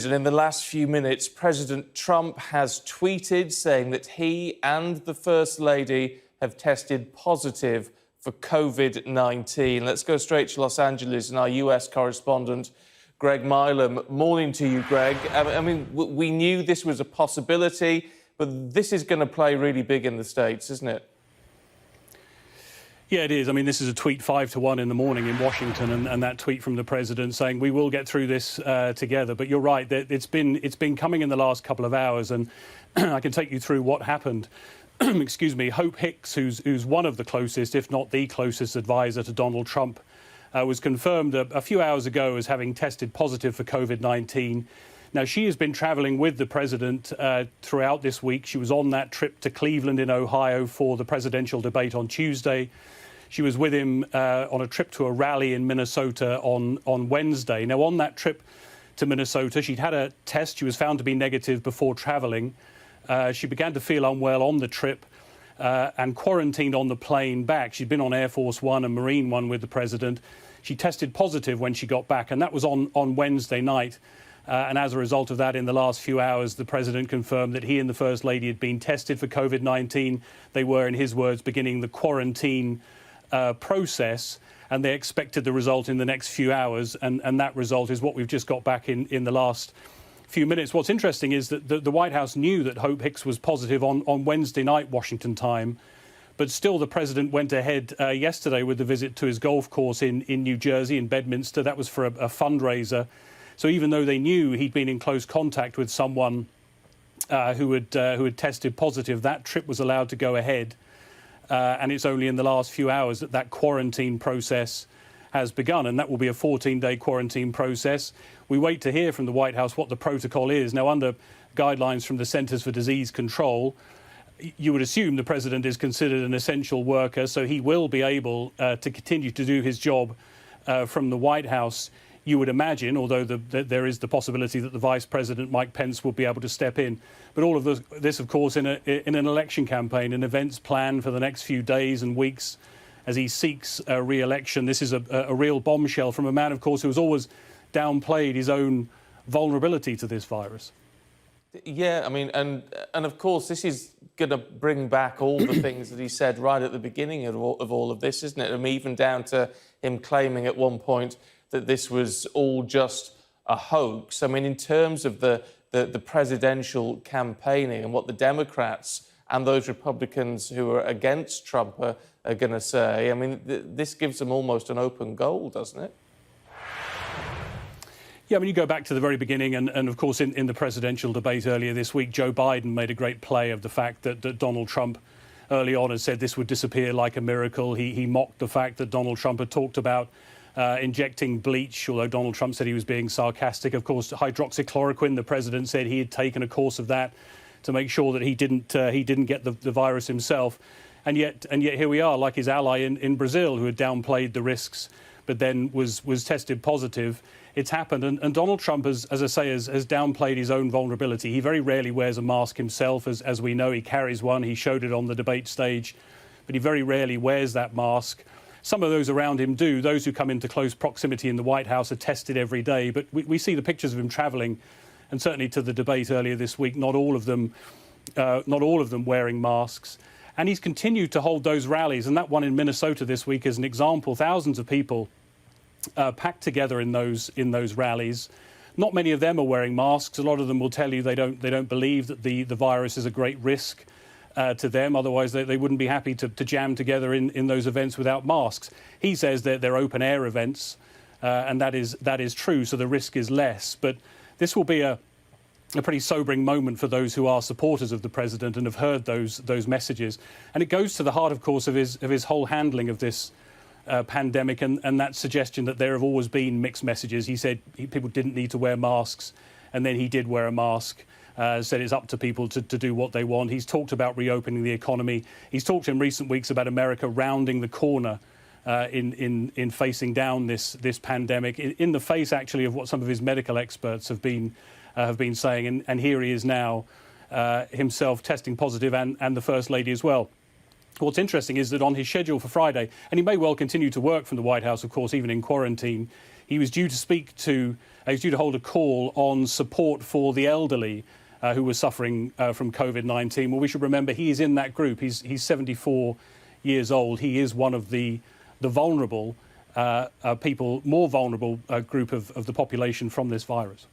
and in the last few minutes, President Trump has tweeted saying that he and the First Lady have tested positive for COVID-19. Let's go straight to Los Angeles and our US correspondent, Greg Milam. Morning to you, Greg. I mean, we knew this was a possibility, but this is going to play really big in the States, isn't it? Yeah, it is. I mean, this is a tweet 5 to 1 in the morning in Washington, and that tweet from the president saying we will get through this together. But you're right, that it's been coming in the last couple of hours, and I can take you through what happened. Excuse me. Hope Hicks, who's one of the closest, if not the closest advisor to Donald Trump, was confirmed a few hours ago as having tested positive for COVID-19. Now, she has been travelling with the president throughout this week. She was on that trip to Cleveland in Ohio for the presidential debate on Tuesday. She was with him on a trip to a rally in Minnesota on Wednesday. Now, on that trip to Minnesota, she'd had a test. She was found to be negative before travelling. She began to feel unwell on the trip and quarantined on the plane back. She'd been on Air Force One and Marine One with the president. She tested positive when she got back, and that was on Wednesday night. And as a result of that, in the last few hours, the president confirmed that he and the First Lady had been tested for COVID-19. They were, in his words, beginning the quarantine process, and they expected the result in the next few hours. And that result is what we've just got back in the last few minutes. What's interesting is that the White House knew that Hope Hicks was positive on Wednesday night, Washington time. But still, the president went ahead yesterday with the visit to his golf course in New Jersey, in Bedminster. That was for a fundraiser. So even though they knew he'd been in close contact with someone who had tested positive, that trip was allowed to go ahead. And it's only in the last few hours that quarantine process has begun. And that will be a 14-day quarantine process. We wait to hear from the White House what the protocol is. Now, under guidelines from the Centers for Disease Control, you would assume the president is considered an essential worker, so he will be able to continue to do his job from the White House. You would imagine, although there is the possibility that the Vice President, Mike Pence, will be able to step in. But all of this, of course, in an election campaign, an events planned for the next few days and weeks as he seeks re-election. This is a real bombshell from a man, of course, who has always downplayed his own vulnerability to this virus. Yeah, I mean, and of course, this is going to bring back all the things that he said right at the beginning of all of this, isn't it? I mean, even down to him claiming at one point that this was all just a hoax. I mean, in terms of the presidential campaigning and what the Democrats and those Republicans who are against Trump are going to say, I mean, this gives them almost an open goal, doesn't it? Yeah, I mean, you go back to the very beginning, and of course, in the presidential debate earlier this week, Joe Biden made a great play of the fact that Donald Trump early on had said this would disappear like a miracle. He mocked the fact that Donald Trump had talked about injecting bleach, although Donald Trump said he was being sarcastic. Of course, hydroxychloroquine, the president said he had taken a course of that to make sure that he didn't get the virus himself. And yet here we are, like his ally in Brazil, who had downplayed the risks, but then was tested positive. It's happened. And Donald Trump, as I say, has downplayed his own vulnerability. He very rarely wears a mask himself. As we know, he carries one. He showed it on the debate stage, but he very rarely wears that mask. Some of those around him do. Those who come into close proximity in the White House are tested every day. But we see the pictures of him travelling, and certainly to the debate earlier this week, not all of them wearing masks. And he's continued to hold those rallies. And that one in Minnesota this week is an example. Thousands of people packed together in those rallies. Not many of them are wearing masks. A lot of them will tell you they don't believe that the virus is a great risk to them. Otherwise, they wouldn't be happy to jam together in those events without masks. He says that they're open air events, and that is true. So the risk is less. But this will be a pretty sobering moment for those who are supporters of the president and have heard those messages. And it goes to the heart, of course, of his whole handling of this pandemic and that suggestion that there have always been mixed messages. He said people didn't need to wear masks, and then he did wear a mask. Said it's up to people to do what they want. He's talked about reopening the economy. He's talked in recent weeks about America rounding the corner in facing down this pandemic, in the face actually of what some of his medical experts have been saying. And here he is now himself testing positive, and the First Lady as well. What's interesting is that on his schedule for Friday, and he may well continue to work from the White House, of course, even in quarantine, he was due to hold a call on support for the elderly who were suffering from COVID-19. Well, we should remember he is in that group. He's 74 years old. He is one of the vulnerable people, more vulnerable group of the population from this virus.